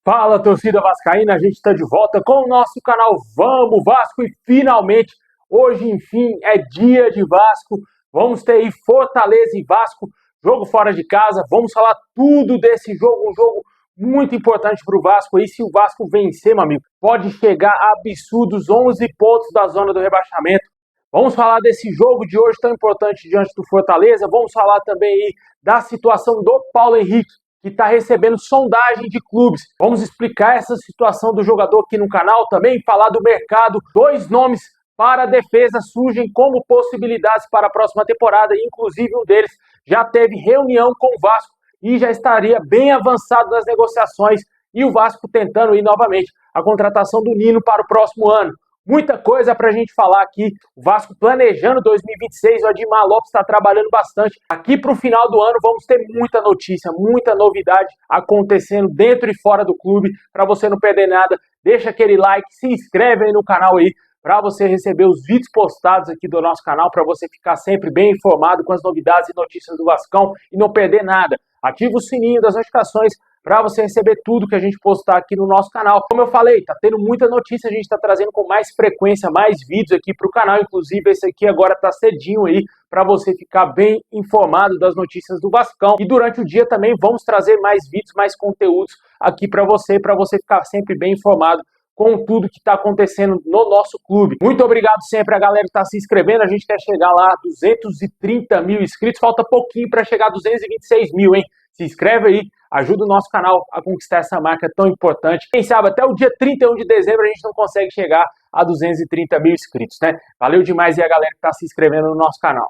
Fala, torcida vascaína, a gente está de volta com o nosso canal Vamos Vasco e finalmente, hoje enfim, é dia de Vasco. Vamos ter aí Fortaleza e Vasco, jogo fora de casa. Vamos falar tudo desse jogo, um jogo muito importante para o Vasco. E se o Vasco vencer, meu amigo, pode chegar a absurdos 11 pontos da zona do rebaixamento. Vamos falar desse jogo de hoje tão importante diante do Fortaleza. Vamos falar também aí da situação do Paulo Henrique, que está recebendo sondagem de clubes. Vamos explicar essa situação do jogador aqui no canal, também falar do mercado. Dois nomes para a defesa surgem como possibilidades para a próxima temporada, inclusive um deles já teve reunião com o Vasco e já estaria bem avançado nas negociações, e o Vasco tentando ir novamente a contratação do Nino para o próximo ano. Muita coisa para a gente falar aqui. O Vasco planejando 2026, o Admar Lopes está trabalhando bastante. Aqui para o final do ano vamos ter muita notícia, muita novidade acontecendo dentro e fora do clube. Para você não perder nada, deixa aquele like, se inscreve aí no canal aí para você receber os vídeos postados aqui do nosso canal, para você ficar sempre bem informado com as novidades e notícias do Vascão e não perder nada. Ativa o sininho das notificações para você receber tudo que a gente postar aqui no nosso canal. Como eu falei, tá tendo muita notícia, a gente está trazendo com mais frequência, mais vídeos aqui para o canal, inclusive esse aqui agora tá cedinho aí, para você ficar bem informado das notícias do Vascão. E durante o dia também vamos trazer mais vídeos, mais conteúdos aqui para você ficar sempre bem informado com tudo que está acontecendo no nosso clube. Muito obrigado sempre a galera que está se inscrevendo. A gente quer chegar lá a 230 mil inscritos. Falta pouquinho para chegar a 226 mil, hein? Se inscreve aí, ajuda o nosso canal a conquistar essa marca tão importante. Quem sabe até o dia 31 de dezembro a gente não consegue chegar a 230 mil inscritos, né? Valeu demais e a galera que está se inscrevendo no nosso canal.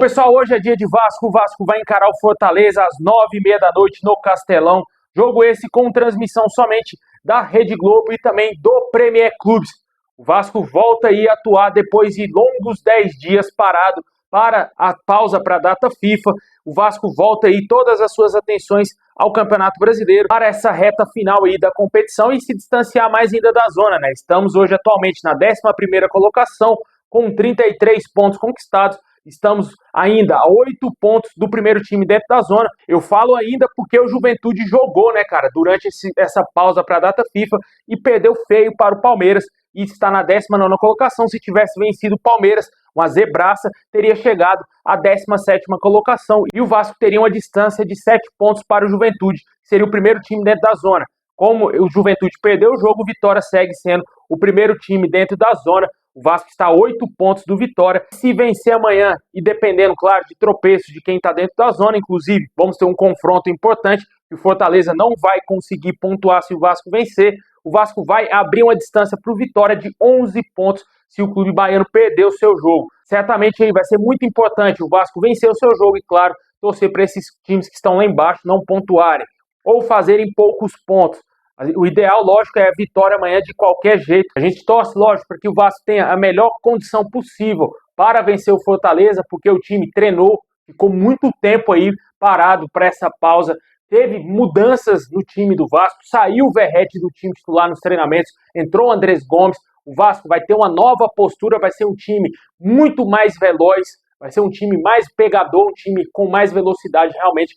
Pessoal, hoje é dia de Vasco. O Vasco vai encarar o Fortaleza às 9h30 da noite no Castelão. Jogo esse com transmissão somente da Rede Globo e também do Premier Clubes. O Vasco volta aí a atuar depois de longos 10 dias parado para a pausa para a data FIFA. O Vasco volta aí todas as suas atenções ao Campeonato Brasileiro para essa reta final aí da competição e se distanciar mais ainda da zona, né? Estamos hoje atualmente na 11ª colocação com 33 pontos conquistados. Estamos ainda a 8 pontos do primeiro time dentro da zona. Eu falo ainda porque o Juventude jogou, né, cara, durante essa pausa para a data FIFA e perdeu feio para o Palmeiras e está na 19ª colocação. Se tivesse vencido o Palmeiras, uma zebraça, teria chegado à 17ª colocação e o Vasco teria uma distância de 7 pontos para o Juventude, que seria o primeiro time dentro da zona. Como o Juventude perdeu o jogo, o Vitória segue sendo o primeiro time dentro da zona. O Vasco está a 8 pontos do Vitória. Se vencer amanhã, e dependendo, claro, de tropeços de quem está dentro da zona, inclusive, vamos ter um confronto importante, que o Fortaleza não vai conseguir pontuar se o Vasco vencer. O Vasco vai abrir uma distância para o Vitória de 11 pontos se o clube baiano perder o seu jogo. Certamente aí vai ser muito importante o Vasco vencer o seu jogo e, claro, torcer para esses times que estão lá embaixo não pontuarem ou fazerem poucos pontos. O ideal, lógico, é a vitória amanhã de qualquer jeito. A gente torce, lógico, para que o Vasco tenha a melhor condição possível para vencer o Fortaleza, porque o time treinou, ficou muito tempo aí parado para essa pausa. Teve mudanças no time do Vasco, saiu o Verratti do time titular nos treinamentos, entrou o Andrés Gomes. O Vasco vai ter uma nova postura, vai ser um time muito mais veloz, vai ser um time mais pegador, um time com mais velocidade realmente.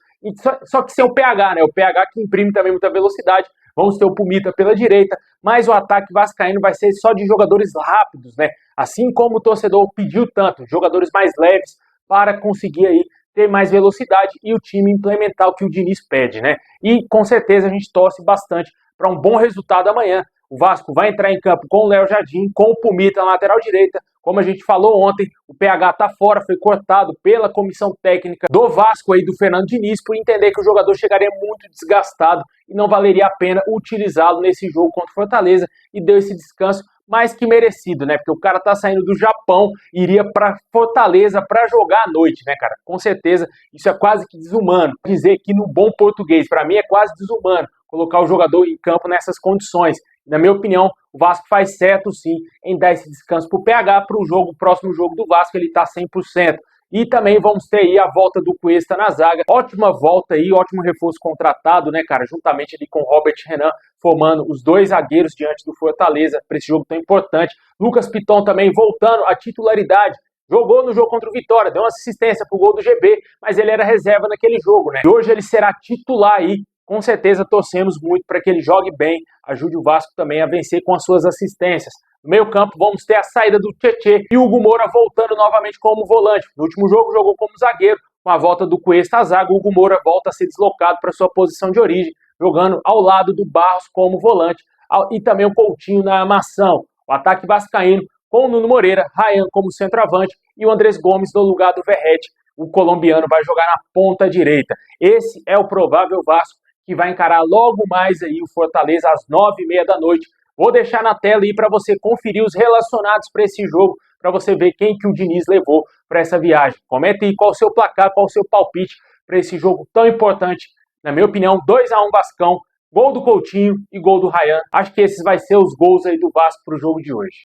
Só que sem o PH, né? O PH que imprime também muita velocidade. Vamos ter o Pumita pela direita, mas o ataque vascaíno vai ser só de jogadores rápidos, né? Assim como o torcedor pediu tanto, jogadores mais leves para conseguir aí ter mais velocidade e o time implementar o que o Diniz pede, né? E com certeza a gente torce bastante para um bom resultado amanhã. O Vasco vai entrar em campo com o Léo Jardim, com o Pumita na lateral direita. Como a gente falou ontem, o PH tá fora, foi cortado pela comissão técnica do Vasco aí do Fernando Diniz por entender que o jogador chegaria muito desgastado e não valeria a pena utilizá-lo nesse jogo contra o Fortaleza, e deu esse descanso mais que merecido, né? Porque o cara tá saindo do Japão, iria para Fortaleza para jogar à noite, né, cara? Com certeza, isso é quase que desumano. Dizer que no bom português, para mim é quase desumano colocar o jogador em campo nessas condições. Na minha opinião, o Vasco faz certo sim em dar esse descanso para o PH para o próximo jogo do Vasco, ele está 100%. E também vamos ter aí a volta do Cuesta na zaga. Ótima volta aí, ótimo reforço contratado, né, cara? Juntamente ali com o Robert Renan, formando os dois zagueiros diante do Fortaleza para esse jogo tão importante. Lucas Piton também voltando à titularidade. jogou no jogo contra o Vitória, deu uma assistência pro gol do GB, mas ele era reserva naquele jogo, né? E hoje ele será titular aí, com certeza torcemos muito para que ele jogue bem, ajude o Vasco também a vencer com as suas assistências. No meio campo vamos ter a saída do Tietê e o Hugo Moura voltando novamente como volante. No último jogo jogou como zagueiro, com a volta do Cuesta à zaga, o Hugo Moura volta a ser deslocado para sua posição de origem, jogando ao lado do Barros como volante e também o Coutinho na armação. O ataque vascaíno com o Nuno Moreira, Ryan como centroavante e o Andrés Gomes no lugar do Verratti. O colombiano vai jogar na ponta direita. Esse é o provável Vasco que vai encarar logo mais aí o Fortaleza às 9h30 da noite. Vou deixar na tela aí para você conferir os relacionados para esse jogo, para você ver quem que o Diniz levou para essa viagem. Comenta aí qual o seu placar, qual o seu palpite para esse jogo tão importante. Na minha opinião, 2-1 Vascão, gol do Coutinho e gol do Ryan. Acho que esses vai ser os gols aí do Vasco para o jogo de hoje.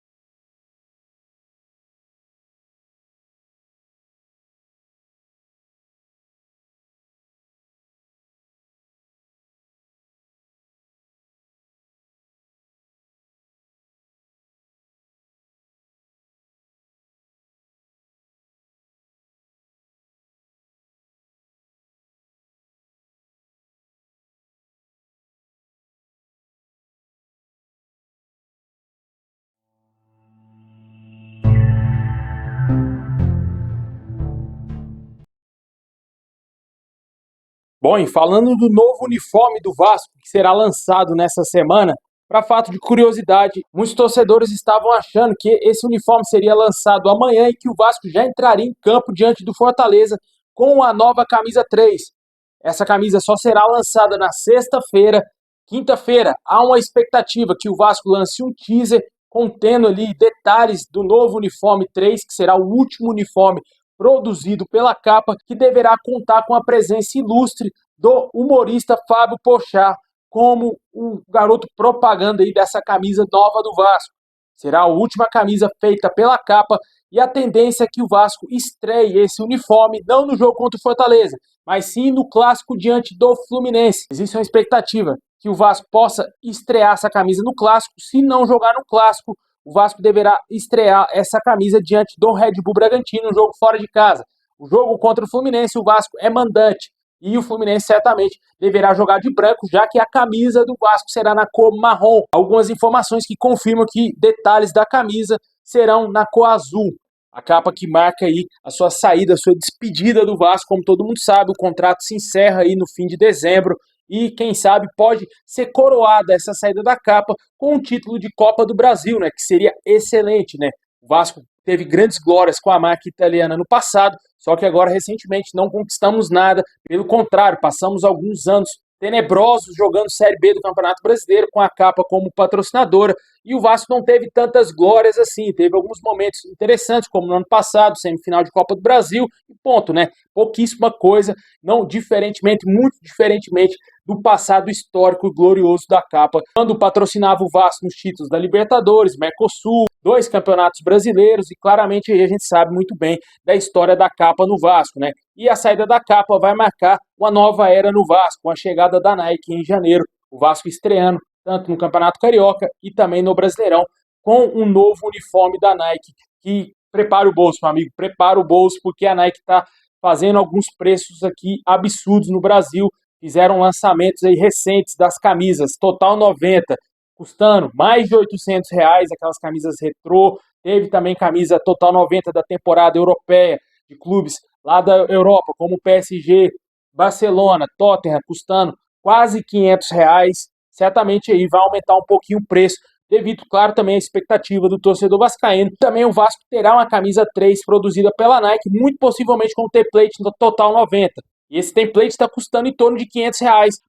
Bom, e falando do novo uniforme do Vasco, que será lançado nessa semana, para fato de curiosidade, muitos torcedores estavam achando que esse uniforme seria lançado amanhã e que o Vasco já entraria em campo diante do Fortaleza com a nova camisa 3. Essa camisa só será lançada na sexta-feira. Quinta-feira, há uma expectativa que o Vasco lance um teaser contendo ali detalhes do novo uniforme 3, que será o último uniforme produzido pela Capa, que deverá contar com a presença ilustre do humorista Fábio Pochá como o garoto propaganda aí dessa camisa nova do Vasco. Será a última camisa feita pela Capa e a tendência é que o Vasco estreie esse uniforme não no jogo contra o Fortaleza, mas sim no clássico diante do Fluminense. Existe uma expectativa que o Vasco possa estrear essa camisa no clássico. Se não jogar no clássico, o Vasco deverá estrear essa camisa diante do Red Bull Bragantino, um jogo fora de casa. O jogo contra o Fluminense, o Vasco é mandante e o Fluminense certamente deverá jogar de branco, já que a camisa do Vasco será na cor marrom. Algumas informações que confirmam que detalhes da camisa serão na cor azul. A capa que marca aí a sua saída, a sua despedida do Vasco, como todo mundo sabe, o contrato se encerra aí no fim de dezembro e quem sabe pode ser coroada essa saída da Capa com um título de Copa do Brasil, né, que seria excelente, né? O Vasco teve grandes glórias com a marca italiana no passado, só que agora recentemente não conquistamos nada, pelo contrário, passamos alguns anos tenebrosos jogando Série B do Campeonato Brasileiro com a Capa como patrocinadora, e o Vasco não teve tantas glórias assim, teve alguns momentos interessantes, como no ano passado, semifinal de Copa do Brasil, e ponto, né? Pouquíssima coisa, não diferentemente, muito diferentemente do passado histórico e glorioso da Capa, quando patrocinava o Vasco nos títulos da Libertadores, Mercosul, 2 campeonatos brasileiros, e claramente aí a gente sabe muito bem da história da Capa no Vasco, né? E a saída da Capa vai marcar uma nova era no Vasco, com a chegada da Nike em janeiro, o Vasco estreando tanto no Campeonato Carioca e também no Brasileirão, com um novo uniforme da Nike, que prepara o bolso, meu amigo, prepara o bolso, porque a Nike está fazendo alguns preços aqui absurdos no Brasil. Fizeram lançamentos aí recentes das camisas Total 90, custando mais de R$ 800, aquelas camisas retrô. Teve também camisa Total 90 da temporada europeia, de clubes lá da Europa, como PSG, Barcelona, Tottenham, custando quase R$ 500. Certamente aí vai aumentar um pouquinho o preço, devido, claro, também à expectativa do torcedor vascaíno. Também o Vasco terá uma camisa 3 produzida pela Nike, muito possivelmente com o template no Total 90. E esse template está custando em torno de R$ 500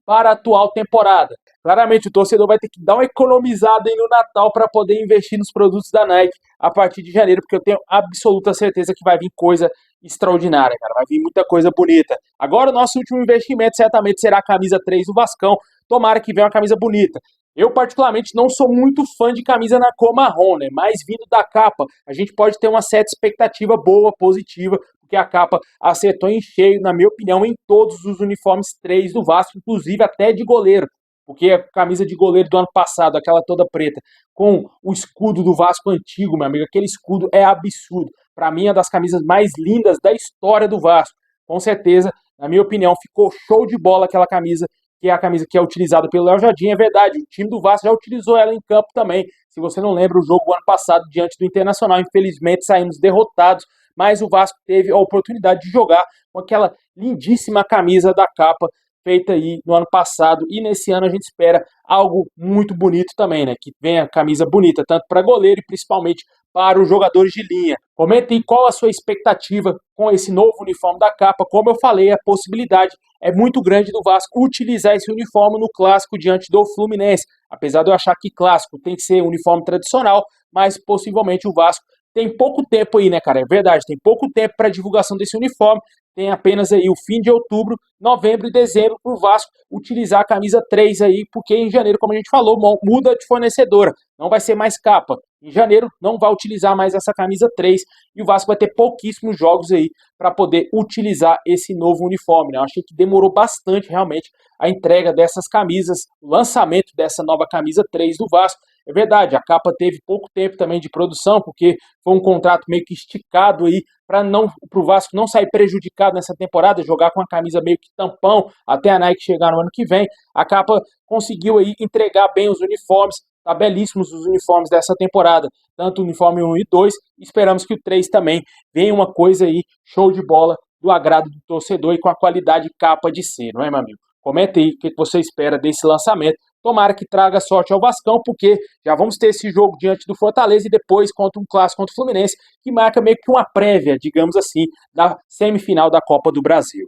para a atual temporada. Claramente o torcedor vai ter que dar uma economizada aí no Natal para poder investir nos produtos da Nike a partir de janeiro, porque eu tenho absoluta certeza que vai vir coisa extraordinária, cara. Vai vir muita coisa bonita. Agora o nosso último investimento certamente será a camisa 3 do Vascão. Tomara que venha uma camisa bonita. Eu, particularmente, não sou muito fã de camisa na cor marrom, né? Mas vindo da Capa, a gente pode ter uma certa expectativa boa, positiva, porque a Capa acertou em cheio, na minha opinião, em todos os uniformes 3 do Vasco, inclusive até de goleiro. porque a camisa de goleiro do ano passado, aquela toda preta, com o escudo do Vasco antigo, meu amigo, aquele escudo é absurdo. Para mim, é uma das camisas mais lindas da história do Vasco. Com certeza, na minha opinião, ficou show de bola aquela camisa, que é a camisa que é utilizada pelo Léo Jardim. É verdade, o time do Vasco já utilizou ela em campo também. Se você não lembra, o jogo ano passado diante do Internacional, infelizmente saímos derrotados, mas o Vasco teve a oportunidade de jogar com aquela lindíssima camisa da capa feita aí no ano passado, e nesse ano a gente espera algo muito bonito também, né? Que venha camisa bonita, tanto para goleiro e principalmente para os jogadores de linha. Comenta aí qual a sua expectativa com esse novo uniforme da capa. Como eu falei, a possibilidade é muito grande do Vasco utilizar esse uniforme no clássico diante do Fluminense. Apesar de eu achar que clássico tem que ser uniforme tradicional, mas possivelmente o Vasco tem pouco tempo aí, né, cara? É verdade, tem pouco tempo para divulgação desse uniforme. Tem apenas aí o fim de outubro, novembro e dezembro para o Vasco utilizar a camisa 3 aí, porque em janeiro, como a gente falou, muda de fornecedora, não vai ser mais capa. Em janeiro não vai utilizar mais essa camisa 3 e o Vasco vai ter pouquíssimos jogos aí para poder utilizar esse novo uniforme, né? Eu achei que demorou bastante realmente a entrega dessas camisas, o lançamento dessa nova camisa 3 do Vasco. É verdade, a capa teve pouco tempo também de produção, porque foi um contrato meio que esticado aí para o Vasco não sair prejudicado nessa temporada, jogar com a camisa meio que tampão até a Nike chegar no ano que vem. A capa conseguiu aí entregar bem os uniformes, tá belíssimos os uniformes dessa temporada, tanto o uniforme 1 e 2, esperamos que o 3 também venha uma coisa aí, show de bola, do agrado do torcedor e com a qualidade capa de ser, não é, meu amigo? Comenta aí o que você espera desse lançamento. Tomara que traga sorte ao Vascão, porque já vamos ter esse jogo diante do Fortaleza e depois contra um clássico contra o Fluminense, que marca meio que uma prévia, digamos assim, da semifinal da Copa do Brasil.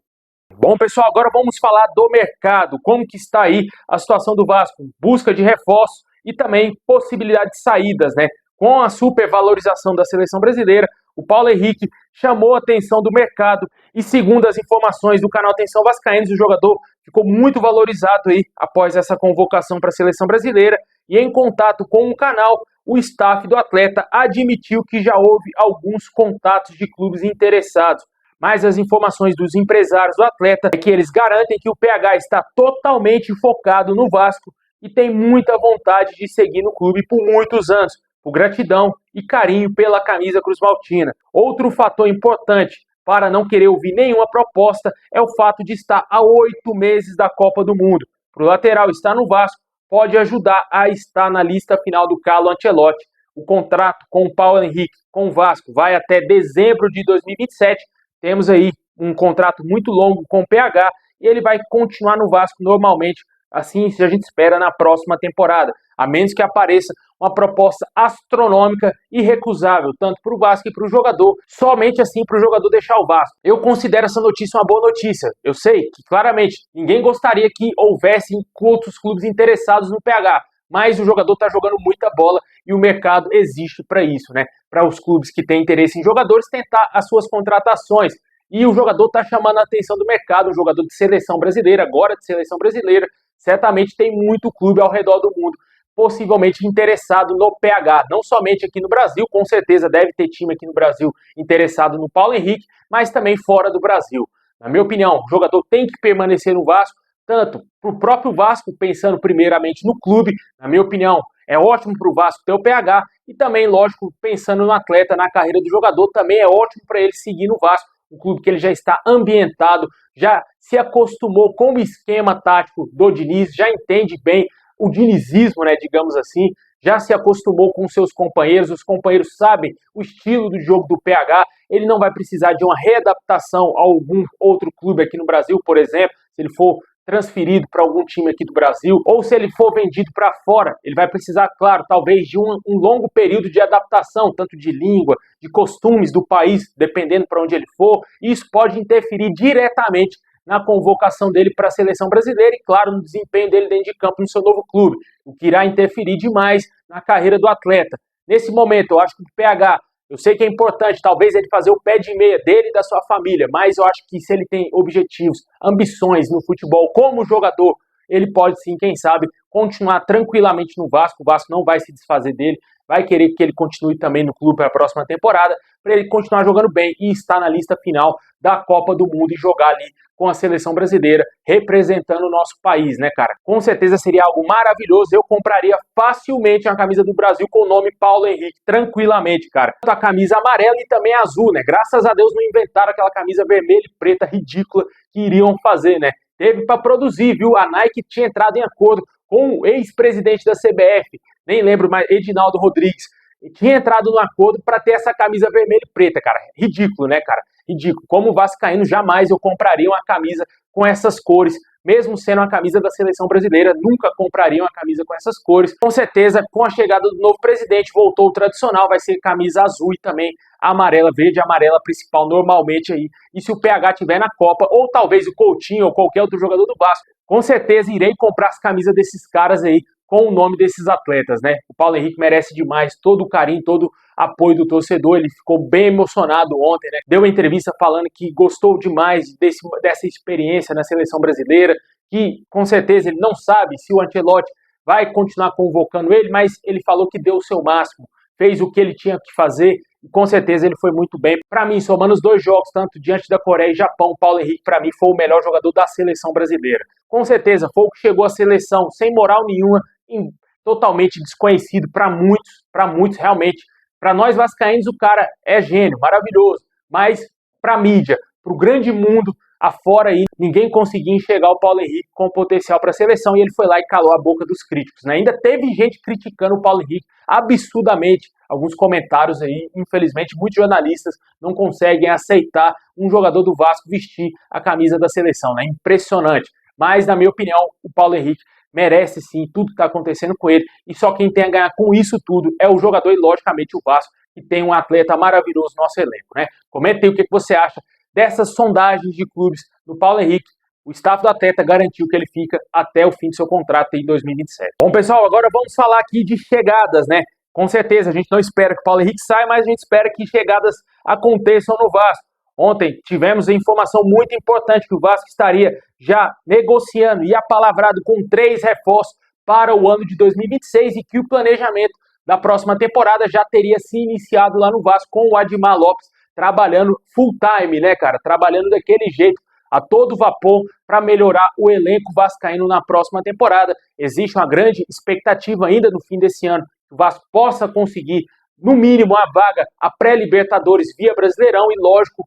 Bom, pessoal, agora vamos falar do mercado. Como que está aí a situação do Vasco? Busca de reforço e também possibilidade de saídas, né? Com a supervalorização da seleção brasileira, o Paulo Henrique chamou a atenção do mercado e, segundo as informações do canal Atenção Vascaínos, o jogador ficou muito valorizado aí após essa convocação para a seleção brasileira e, em contato com o canal, o staff do atleta admitiu que já houve alguns contatos de clubes interessados. Mas as informações dos empresários do atleta é que eles garantem que o PH está totalmente focado no Vasco e tem muita vontade de seguir no clube por muitos anos, por gratidão e carinho pela camisa cruzmaltina. Outro fator importante para não querer ouvir nenhuma proposta é o fato de estar a 8 meses da Copa do Mundo. Para o lateral estar no Vasco pode ajudar a estar na lista final do Carlo Ancelotti. O contrato com o Paulo Henrique com o Vasco vai até dezembro de 2027. Temos aí um contrato muito longo com o PH e ele vai continuar no Vasco normalmente, assim a gente espera na próxima temporada, a menos que apareça uma proposta astronômica e irrecusável, tanto para o Vasco e para o jogador, somente assim para o jogador deixar o Vasco. Eu considero essa notícia uma boa notícia. Eu sei que claramente ninguém gostaria que houvesse outros clubes interessados no PH, mas o jogador está jogando muita bola e o mercado existe para isso, né? Para os clubes que têm interesse em jogadores tentar as suas contratações. E o jogador está chamando a atenção do mercado, um jogador de seleção brasileira, agora de seleção brasileira. Certamente tem muito clube ao redor do mundo, possivelmente interessado no PH, não somente aqui no Brasil, com certeza deve ter time aqui no Brasil interessado no Paulo Henrique, mas também fora do Brasil. Na minha opinião, o jogador tem que permanecer no Vasco, tanto para o próprio Vasco, pensando primeiramente no clube, na minha opinião, é ótimo para o Vasco ter o PH, e também, lógico, pensando no atleta, na carreira do jogador, também é ótimo para ele seguir no Vasco, um clube que ele já está ambientado, já se acostumou com o esquema tático do Diniz, já entende bem o dinizismo, né, digamos assim, já se acostumou com seus companheiros, os companheiros sabem o estilo do jogo do PH, ele não vai precisar de uma readaptação a algum outro clube aqui no Brasil, por exemplo, se ele for transferido para algum time aqui do Brasil, ou se ele for vendido para fora, ele vai precisar, claro, talvez de um longo período de adaptação, tanto de língua, de costumes do país, dependendo para onde ele for, e isso pode interferir diretamente na convocação dele para a seleção brasileira e, claro, no desempenho dele dentro de campo no seu novo clube, o que irá interferir demais na carreira do atleta. Nesse momento, eu acho que o PH, eu sei que é importante, talvez ele fazer o pé de meia dele e da sua família, mas eu acho que se ele tem objetivos, ambições no futebol como jogador, ele pode sim, quem sabe, continuar tranquilamente no Vasco, o Vasco não vai se desfazer dele, vai querer que ele continue também no clube para a próxima temporada, para ele continuar jogando bem e estar na lista final da Copa do Mundo e jogar ali com a seleção brasileira, representando o nosso país, né, cara? Com certeza seria algo maravilhoso, eu compraria facilmente uma camisa do Brasil com o nome Paulo Henrique, tranquilamente, cara. A camisa amarela e também azul, né? Graças a Deus não inventaram aquela camisa vermelha e preta ridícula que iriam fazer, né? Teve para produzir, viu? A Nike tinha entrado em acordo com o ex-presidente da CBF, nem lembro mais, Edinaldo Rodrigues, tinha entrado no acordo para ter essa camisa vermelha e preta, cara. Ridículo, né, cara? Ridículo. Como vascaíno, jamais eu compraria uma camisa com essas cores, mesmo sendo uma camisa da seleção brasileira, nunca compraria uma camisa com essas cores. Com certeza, com a chegada do novo presidente, voltou o tradicional, vai ser camisa azul e também amarela, verde e amarela principal, normalmente aí. E se o PH tiver na Copa, ou talvez o Coutinho ou qualquer outro jogador do Vasco, com certeza irei comprar as camisas desses caras aí, com o nome desses atletas, né? O Paulo Henrique merece demais todo o carinho, todo o apoio do torcedor, ele ficou bem emocionado ontem, né? Deu uma entrevista falando que gostou demais dessa experiência na seleção brasileira, que com certeza ele não sabe se o Ancelotti vai continuar convocando ele, mas ele falou que deu o seu máximo, fez o que ele tinha que fazer, e com certeza ele foi muito bem. Para mim, somando os dois jogos, tanto diante da Coreia e Japão, o Paulo Henrique, para mim, foi o melhor jogador da seleção brasileira. Com certeza, foi o que chegou à seleção sem moral nenhuma, totalmente desconhecido para muitos realmente. Para nós vascaínos o cara é gênio, maravilhoso, mas para a mídia, para o grande mundo afora aí, ninguém conseguia enxergar o Paulo Henrique com potencial para a seleção e ele foi lá e calou a boca dos críticos, né? Ainda teve gente criticando o Paulo Henrique absurdamente, alguns comentários aí, infelizmente muitos jornalistas não conseguem aceitar um jogador do Vasco vestir a camisa da seleção, né? Impressionante. Mas na minha opinião, o Paulo Henrique merece sim tudo que está acontecendo com ele, e só quem tem a ganhar com isso tudo é o jogador e logicamente o Vasco, que tem um atleta maravilhoso no nosso elenco, né? Comenta aí o que você acha dessas sondagens de clubes do Paulo Henrique. O staff do atleta garantiu que ele fica até o fim do seu contrato em 2027. Bom, pessoal, agora vamos falar aqui de chegadas, né? Com certeza, a gente não espera que o Paulo Henrique saia, mas a gente espera que chegadas aconteçam no Vasco. Ontem tivemos a informação muito importante que o Vasco estaria já negociando e apalavrado com 3 reforços para o ano de 2026 e que o planejamento da próxima temporada já teria se iniciado lá no Vasco com o Admar Lopes trabalhando full time, né, cara? Trabalhando daquele jeito, a todo vapor, para melhorar o elenco vascaíno na próxima temporada. Existe uma grande expectativa ainda no fim desse ano que o Vasco possa conseguir, no mínimo, a vaga a pré-Libertadores via Brasileirão e, lógico,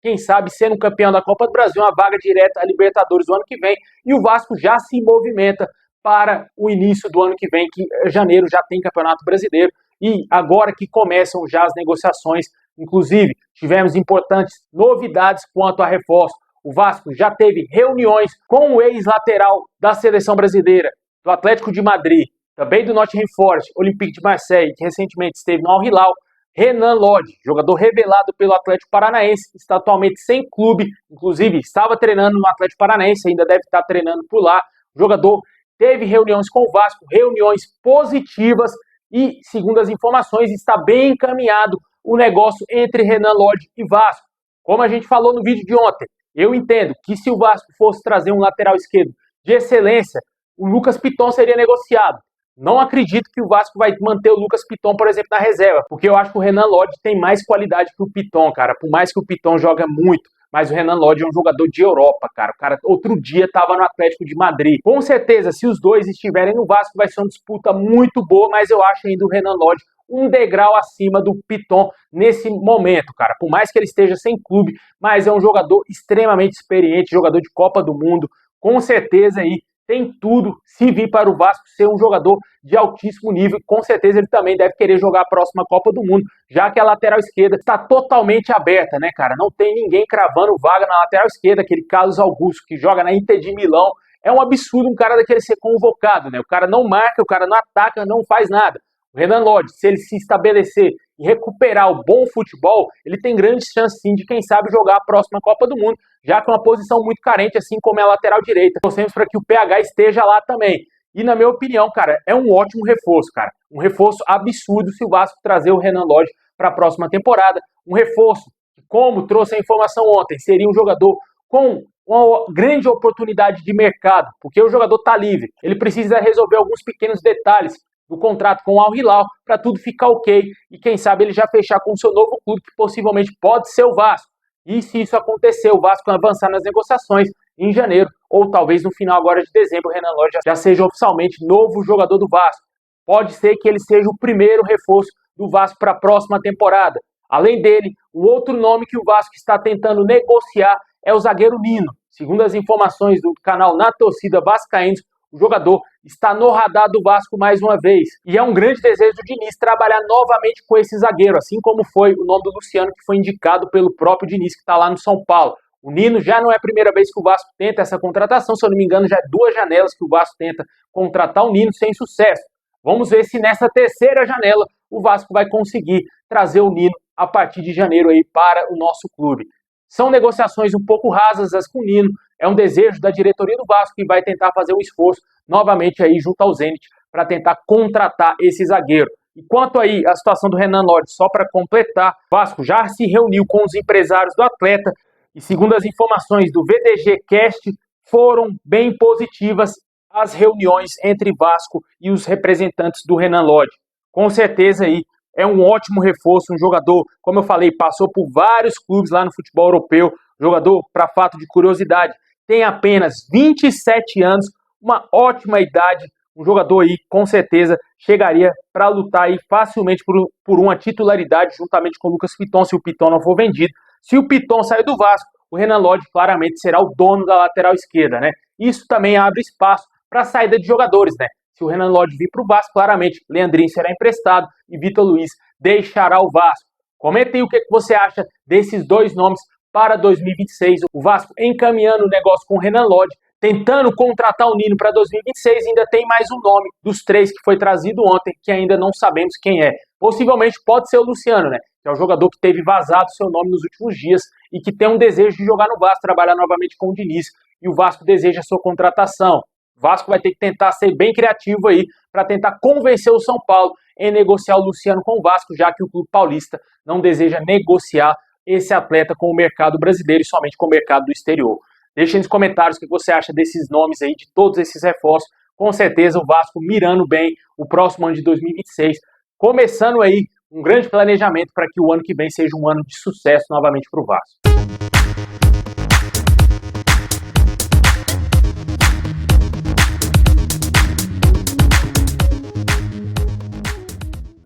quem sabe, sendo campeão da Copa do Brasil, uma vaga direta a Libertadores do ano que vem. E o Vasco já se movimenta para o início do ano que vem, que janeiro já tem Campeonato Brasileiro. E agora que começam já as negociações, inclusive tivemos importantes novidades quanto a reforço. O Vasco já teve reuniões com o ex-lateral da seleção brasileira, do Atlético de Madrid, também do Nottingham Forest, Olympique de Marseille, que recentemente esteve no Al Hilal. Renan Lodge, jogador revelado pelo Atlético Paranaense, está atualmente sem clube, inclusive estava treinando no Atlético Paranaense, ainda deve estar treinando por lá. O jogador teve reuniões com o Vasco, reuniões positivas e, segundo as informações, está bem encaminhado o negócio entre Renan Lodge e Vasco. Como a gente falou no vídeo de ontem, eu entendo que se o Vasco fosse trazer um lateral esquerdo de excelência, o Lucas Piton seria negociado. Não acredito que o Vasco vai manter o Lucas Piton, por exemplo, na reserva, porque eu acho que o Renan Lodge tem mais qualidade que o Piton, cara. Por mais que o Piton joga muito, mas o Renan Lodge é um jogador de Europa, cara. O cara outro dia estava no Atlético de Madrid. Com certeza, se os dois estiverem no Vasco, vai ser uma disputa muito boa, mas eu acho ainda o Renan Lodge um degrau acima do Piton nesse momento, cara. Por mais que ele esteja sem clube, mas é um jogador extremamente experiente, jogador de Copa do Mundo, com certeza aí tem tudo, se vir para o Vasco ser um jogador de altíssimo nível, com certeza ele também deve querer jogar a próxima Copa do Mundo, já que a lateral esquerda está totalmente aberta, né, cara? Não tem ninguém cravando vaga na lateral esquerda, aquele Carlos Augusto que joga na Inter de Milão. É um absurdo um cara daquele ser convocado, né? O cara não marca, o cara não ataca, não faz nada. O Renan Lodge, se ele se estabelecer e recuperar o bom futebol, ele tem grandes chances sim de, quem sabe, jogar a próxima Copa do Mundo, já que é uma posição muito carente, assim como é a lateral direita. Torcemos para que o PH esteja lá também. E, na minha opinião, cara, é um ótimo reforço, cara. Um reforço absurdo se o Vasco trazer o Renan Lodge para a próxima temporada. Um reforço que, como trouxe a informação ontem, seria um jogador com uma grande oportunidade de mercado, porque o jogador está livre. Ele precisa resolver alguns pequenos detalhes do contrato com o Al Hilal para tudo ficar ok e quem sabe ele já fechar com o seu novo clube, que possivelmente pode ser o Vasco. E se isso acontecer, o Vasco avançar nas negociações em janeiro, ou talvez no final agora de dezembro, o Renan Lodge já seja oficialmente novo jogador do Vasco. Pode ser que ele seja o primeiro reforço do Vasco para a próxima temporada. Além dele, o outro nome que o Vasco está tentando negociar é o zagueiro Nino. Segundo as informações do canal Na Torcida Vascaínos, o jogador está no radar do Vasco mais uma vez. E é um grande desejo do Diniz trabalhar novamente com esse zagueiro, assim como foi o nome do Luciano, que foi indicado pelo próprio Diniz, que está lá no São Paulo. O Nino já não é a primeira vez que o Vasco tenta essa contratação, se eu não me engano, já é 2 janelas que o Vasco tenta contratar o Nino sem sucesso. Vamos ver se nessa terceira janela o Vasco vai conseguir trazer o Nino a partir de janeiro aí para o nosso clube. São negociações um pouco rasas as com o Nino, é um desejo da diretoria do Vasco que vai tentar fazer um esforço novamente aí junto ao Zenit para tentar contratar esse zagueiro. E quanto aí a situação do Renan Lodge, só para completar, o Vasco já se reuniu com os empresários do atleta e segundo as informações do VDG Cast, foram bem positivas as reuniões entre Vasco e os representantes do Renan Lodge. Com certeza aí é um ótimo reforço, um jogador, como eu falei, passou por vários clubes lá no futebol europeu, jogador, para fato de curiosidade, tem apenas 27 anos, uma ótima idade, um jogador aí, com certeza, chegaria para lutar aí facilmente por uma titularidade, juntamente com o Lucas Piton, se o Piton não for vendido. Se o Piton sair do Vasco, o Renan Lodge claramente será o dono da lateral esquerda, né? Isso também abre espaço para a saída de jogadores, né? Se o Renan Lodge vir para o Vasco, claramente, Leandrinho será emprestado e Vitor Luiz deixará o Vasco. Comenta aí o que você acha desses dois nomes para 2026. O Vasco encaminhando o negócio com o Renan Lodge, tentando contratar o Nino para 2026, ainda tem mais um nome dos 3 que foi trazido ontem, que ainda não sabemos quem é. Possivelmente pode ser o Luciano, né? Que é o jogador que teve vazado seu nome nos últimos dias e que tem um desejo de jogar no Vasco, trabalhar novamente com o Diniz. E o Vasco deseja a sua contratação. O Vasco vai ter que tentar ser bem criativo aí para tentar convencer o São Paulo em negociar o Luciano com o Vasco, já que o clube paulista não deseja negociar esse atleta com o mercado brasileiro e somente com o mercado do exterior. Deixe nos comentários o que você acha desses nomes aí, de todos esses reforços. Com certeza o Vasco mirando bem o próximo ano de 2026, começando aí um grande planejamento para que o ano que vem seja um ano de sucesso novamente para o Vasco.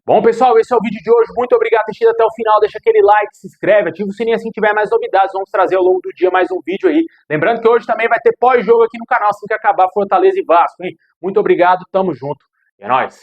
Bom, pessoal, esse é o vídeo de hoje. Muito obrigado por ter assistido até o final. Deixa aquele like, se inscreve, ativa o sininho assim que tiver mais novidades. Vamos trazer ao longo do dia mais um vídeo aí. Lembrando que hoje também vai ter pós-jogo aqui no canal, assim que acabar Fortaleza e Vasco, hein? Muito obrigado, tamo junto. É nóis!